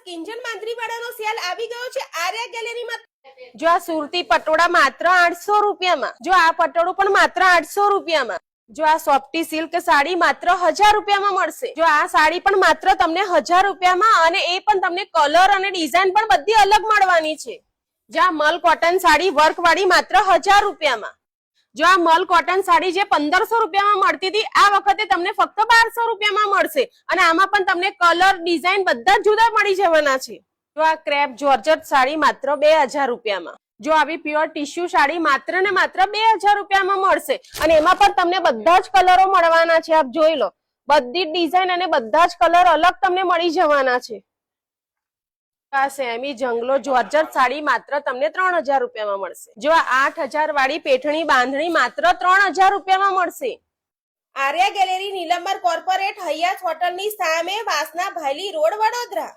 Kinjal માંદરી વાળાનો cell આવી ગયો છે આર્યા ગેલેરીમાં। જો આ સુરતી પટોળા માત્ર 800 રૂપિયામાં, જો આ પટોળું પણ માત્ર 800 રૂપિયામાં, જો આ સોફ્ટી સિલ્ક સાડી માત્ર 1000 રૂપિયામાં મળશે। જો આ સાડી પણ માત્ર તમને 1000 રૂપિયામાં, અને એ પણ તમને કલર અને ડિઝાઇન પણ બધી અલગ મળવાની છે। જો આ મલ કોટન સાડી વર્ક વાળી માત્ર 1000 રૂપિયામાં, જો આ મલ કોટન સાડી જે 1500 રૂપિયામાં મળતી હતી આ વખતે તમને ફક્ત 1200 રૂપિયામાં મળશે, અને આમાં પણ તમને કલર ડિઝાઇન બધા જુદા મળી જવાના છે। જો આ ક્રેપ જોર્જટ સાડી માત્ર 2000 રૂપિયામાં, જો આવી પ્યોર ટિશ્યુ સાડી માત્ર ને માત્ર 2000 રૂપિયામાં મળશે, અને એમાં પણ તમને બધા જ કલરો મળવાના છે। આપ જોઈ લો, બધી ડિઝાઇન અને બધા જ કલર અલગ તમને મળી જવાના છે। આ સેમી જંગલો જોર્જટ સાડી માત્ર તમને 3000 રૂપિયામાં મળશે। જો આ 8000 વાળી પેઠણી બાંધણી માત્ર 3000 રૂપિયામાં મળશે। આર્યા ગેલેરી નીલંબર કોર્પોરેટ હયાત હોટલની સામે વાસના ભાયલી રોડ વડોદરા।